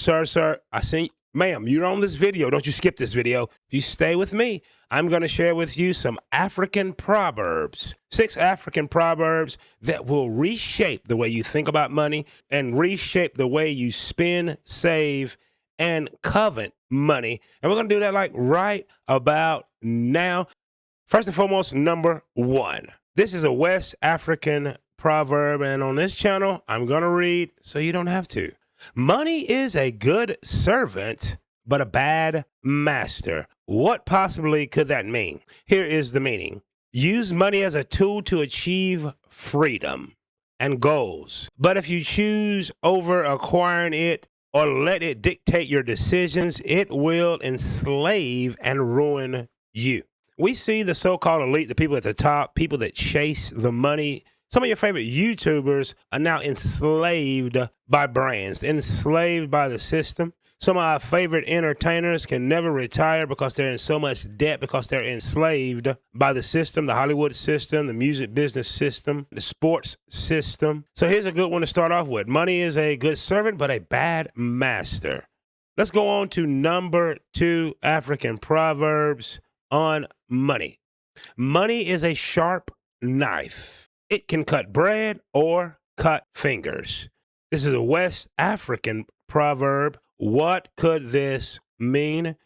Sir, I see, ma'am, you're on this video. Don't you skip this video. If you stay with me, I'm going to share with you some African proverbs, 6 African proverbs that will reshape the way you think about money and reshape the way you spend, save, and covet money. And we're going to do that like right about now. First and foremost, number 1. This is a West African proverb, and on this channel, I'm going to read so you don't have to. Money is a good servant, but a bad master. What possibly could that mean? Here is the meaning. Use money as a tool to achieve freedom and goals. But if you choose over acquiring it or let it dictate your decisions, it will enslave and ruin you. We see the so-called elite, the people at the top, people that chase the money. Some of your favorite YouTubers are now enslaved by brands, enslaved by the system. Some of our favorite entertainers can never retire because they're in so much debt because they're enslaved by the system, the Hollywood system, the music business system, the sports system. So here's a good one to start off with. Money is a good servant, but a bad master. Let's go on to number 2 African proverbs on money. Money is a sharp knife. It can cut bread or cut fingers. This is a West African proverb. What could this mean?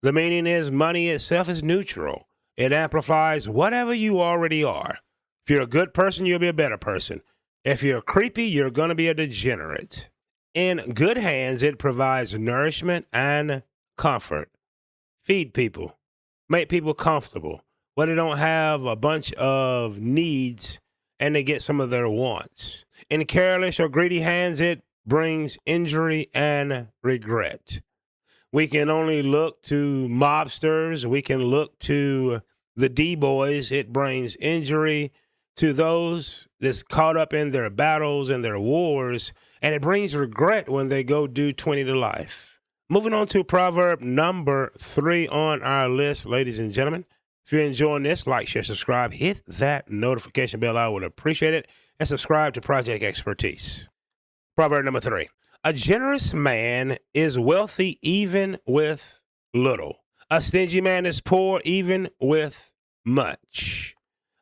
The meaning is money itself is neutral. It amplifies whatever you already are. If you're a good person, you'll be a better person. If you're creepy, you're going to be a degenerate. In good hands, it provides nourishment and comfort. Feed people. Make people comfortable. When they don't have a bunch of needs and they get some of their wants. In careless or greedy hands, it brings injury and regret. We can only look to mobsters. We can look to the D-boys. It brings injury to those that's caught up in their battles and their wars. And it brings regret when they go do 20 to life. Moving on to proverb number 3 on our list, ladies and gentlemen. If you're enjoying this, like, share, subscribe, hit that notification bell. I would appreciate it. And subscribe to Project Expertise. Proverb number 3. A generous man is wealthy even with little. A stingy man is poor even with much.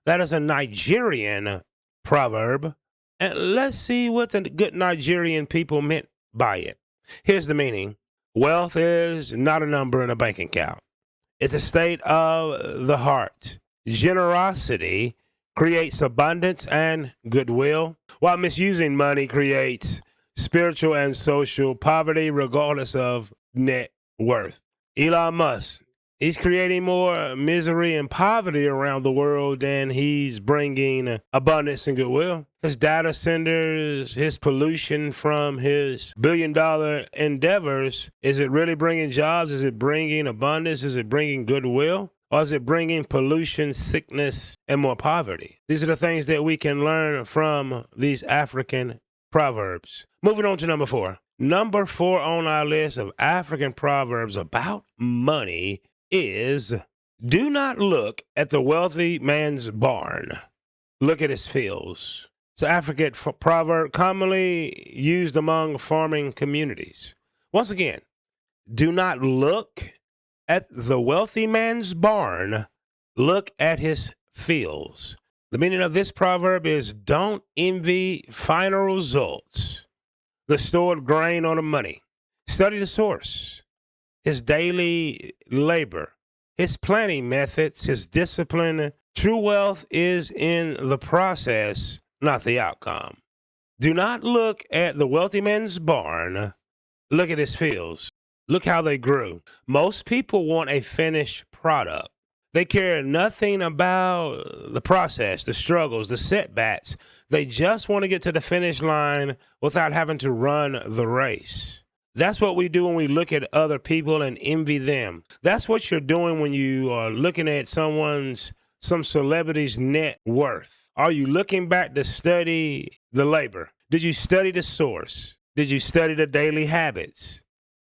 That is a Nigerian proverb. And let's see what the good Nigerian people meant by it. Here's the meaning. Wealth is not a number in a bank account. It's a state of the heart. Generosity creates abundance and goodwill, while misusing money creates spiritual and social poverty regardless of net worth. Elon Musk, he's creating more misery and poverty around the world than he's bringing abundance and goodwill. His data centers, his pollution from his billion-dollar endeavors, is it really bringing jobs? Is it bringing abundance? Is it bringing goodwill? Or is it bringing pollution, sickness, and more poverty? These are the things that we can learn from these African proverbs. Moving on to number 4. Number 4 on our list of African proverbs about money is, do not look at the wealthy man's barn. Look at his fields. It's an African proverb commonly used among farming communities. Once again, do not look at the wealthy man's barn. Look at his fields. The meaning of this proverb is, don't envy final results, the stored grain or the money. Study the source, his daily labor, his planning methods, his discipline. True wealth is in the process, not the outcome. Do not look at the wealthy man's barn. Look at his fields. Look how they grew. Most people want a finished product. They care nothing about the process, the struggles, the setbacks. They just want to get to the finish line without having to run the race. That's what we do when we look at other people and envy them. That's what you're doing when you are looking at some celebrity's net worth. Are you looking back to study the labor? Did you study the source? Did you study the daily habits,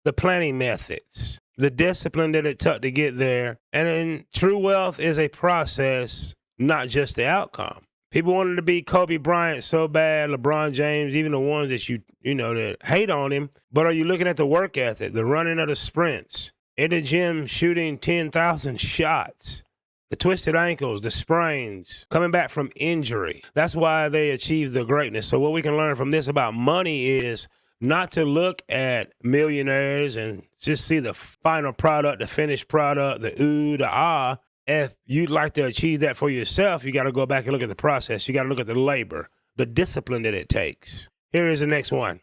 the planning methods, the discipline that it took to get there? And then true wealth is a process, not just the outcome. People wanted to be Kobe Bryant so bad, LeBron James, even the ones that that hate on him. But are you looking at the work ethic, the running of the sprints, in the gym shooting 10,000 shots, the twisted ankles, the sprains, coming back from injury? That's why they achieve the greatness. So what we can learn from this about money is not to look at millionaires and just see the final product, the finished product, the ooh, the ah. If you'd like to achieve that for yourself, you got to go back and look at the process. You got to look at the labor, the discipline that it takes. Here is the next one.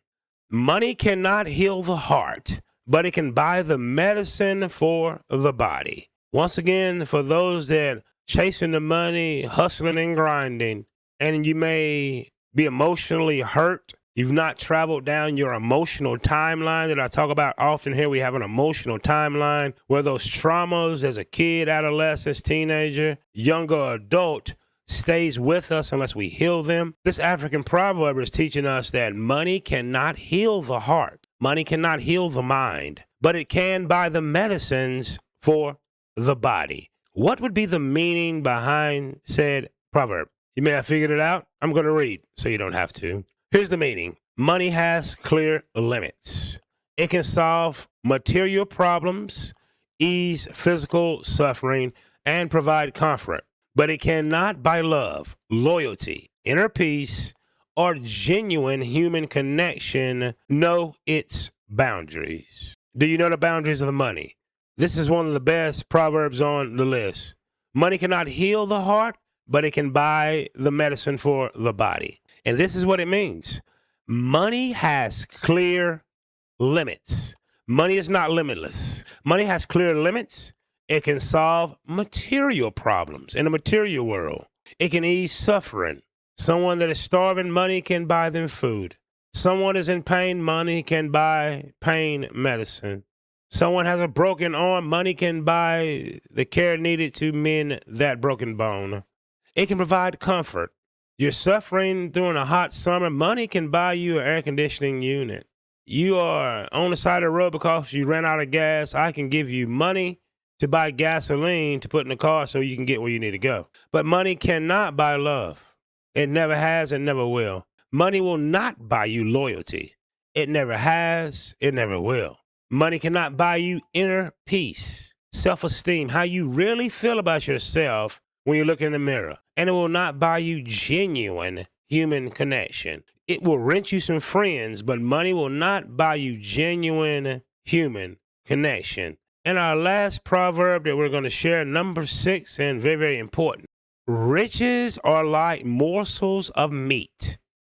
Money cannot heal the heart, but it can buy the medicine for the body. Once again, for those that chasing the money, hustling and grinding, and you may be emotionally hurt, you've not traveled down your emotional timeline that I talk about often here. We have an emotional timeline where those traumas as a kid, adolescent, teenager, younger adult stays with us unless we heal them. This African proverb is teaching us that money cannot heal the heart. Money cannot heal the mind, but it can buy the medicines for the body. What would be the meaning behind said proverb? You may have figured it out. I'm going to read so you don't have to. Here's the meaning. Money has clear limits. It can solve material problems, ease physical suffering, and provide comfort. But it cannot buy love, loyalty, inner peace, or genuine human connection. Know its boundaries. Do you know the boundaries of money? This is one of the best proverbs on the list. Money cannot heal the heart, but it can buy the medicine for the body. And this is what it means. Money has clear limits. Money is not limitless. Money has clear limits. It can solve material problems in the material world. It can ease suffering. Someone that is starving, money can buy them food. Someone is in pain, money can buy pain medicine. Someone has a broken arm, money can buy the care needed to mend that broken bone. It can provide comfort. You're suffering during a hot summer, money can buy you an air conditioning unit. You are on the side of the road because you ran out of gas. I can give you money to buy gasoline to put in the car so you can get where you need to go. But money cannot buy love. It never has and never will. Money will not buy you loyalty. It never has, it never will. Money cannot buy you inner peace, self-esteem, how you really feel about yourself when you look in the mirror. And it will not buy you genuine human connection. It will rent you some friends, but money will not buy you genuine human connection. And our last proverb that we're going to share, number 6, and very, very important. Riches are like morsels of meat.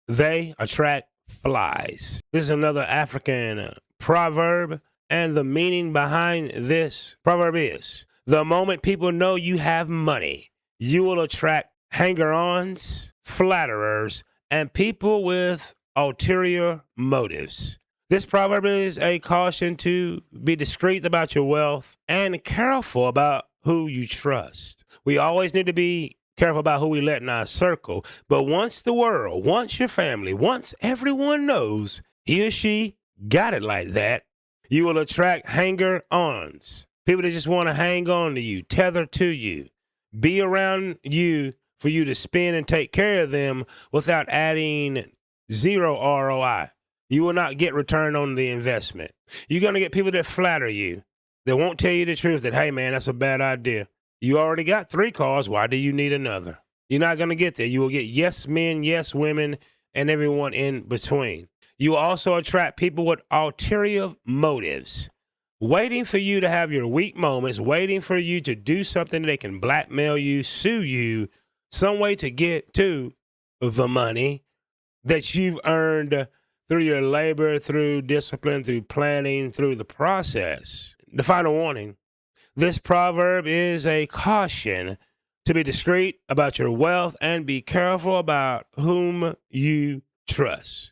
They attract flies. This is another African proverb, and the meaning behind this proverb is, the moment people know you have money, you will attract hanger-ons, flatterers, and people with ulterior motives. This proverb is a caution to be discreet about your wealth and careful about who you trust. We always need to be careful about who we let in our circle. But once the world, once your family, once everyone knows he or she got it like that, you will attract hanger-ons. People that just want to hang on to you, tether to you, be around you for you to spend and take care of them without adding zero ROI. You will not get return on the investment. You're going to get people that flatter you, that won't tell you the truth that, hey, man, that's a bad idea. You already got 3 cars. Why do you need another? You're not going to get there. You will get yes men, yes women, and everyone in between. You will also attract people with ulterior motives, waiting for you to have your weak moments, waiting for you to do something they can blackmail you, sue you, some way to get to the money that you've earned through your labor, through discipline, through planning, through the process. The final warning. This proverb is a caution to be discreet about your wealth and be careful about whom you trust.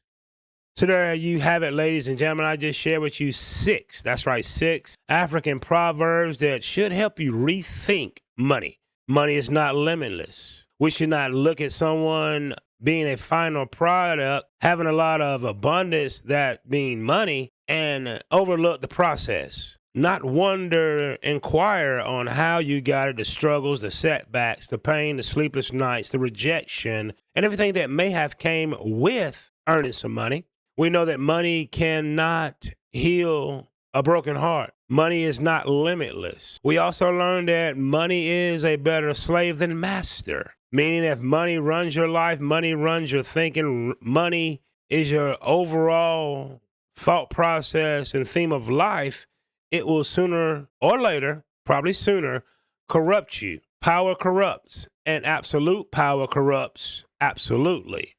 So there you have it, ladies and gentlemen. I just shared with you 6, that's right, 6 African proverbs that should help you rethink money. Money is not limitless. We should not look at someone being a final product, having a lot of abundance, that being money, and overlook the process. not wonder, inquire on how you got it, the struggles, the setbacks, the pain, the sleepless nights, the rejection, and everything that may have came with earning some money. We know that money cannot heal a broken heart. Money is not limitless. We also learned that money is a better slave than master, meaning if money runs your life, money runs your thinking, money is your overall thought process and theme of life, it will sooner or later, probably sooner, corrupt you. Power corrupts, and absolute power corrupts absolutely.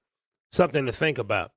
Something to think about.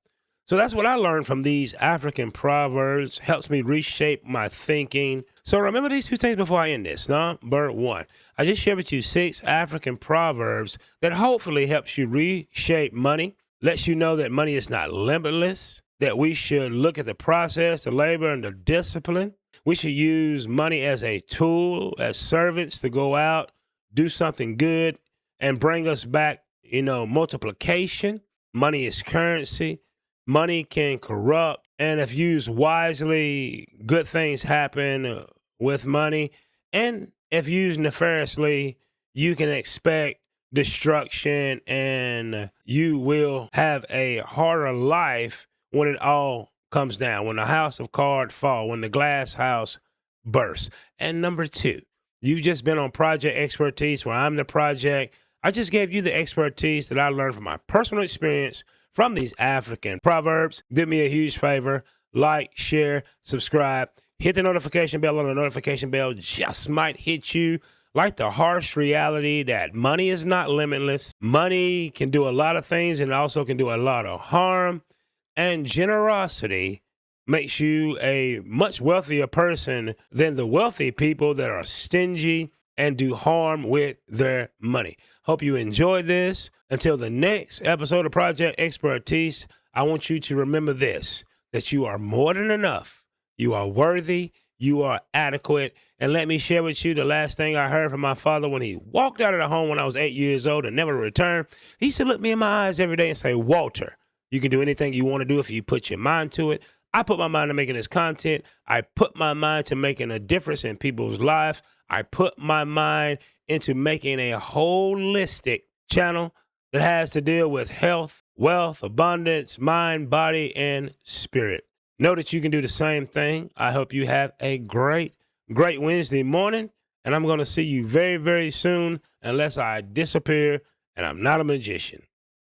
So that's what I learned from these African proverbs. Helps me reshape my thinking. So remember these two things before I end this. Number one, I just shared with you 6 African proverbs that hopefully helps you reshape money, lets you know that money is not limitless, that we should look at the process, the labor, and the discipline. We should use money as a tool, as servants to go out, do something good, and bring us back, multiplication. Money is currency. Money can corrupt, and if used wisely, good things happen with money. And if used nefariously, you can expect destruction, and you will have a harder life when it all comes down, when the house of cards fall, when the glass house bursts. And number two, you've just been on Project Expertise, where I'm the project. I just gave you the expertise that I learned from my personal experience from these African proverbs. Do me a huge favor, like, share, subscribe, hit the notification bell. On the notification bell just might hit you like the harsh reality that money is not limitless. Money can do a lot of things, and it also can do a lot of harm. And generosity makes you a much wealthier person than the wealthy people that are stingy and do harm with their money. Hope you enjoyed this. Until the next episode of Project Expertise, I want you to remember this, that you are more than enough. You are worthy. You are adequate. And let me share with you the last thing I heard from my father when he walked out of the home when I was 8 years old and never returned. He used to look me in my eyes every day and say, Walter, you can do anything you want to do if you put your mind to it. I put my mind to making this content. I put my mind to making a difference in people's lives. I put my mind into making a holistic channel that has to deal with health, wealth, abundance, mind, body, and spirit. Know that you can do the same thing. I hope you have a great Wednesday morning, and I'm going to see you very, very soon, unless I disappear, and I'm not a magician.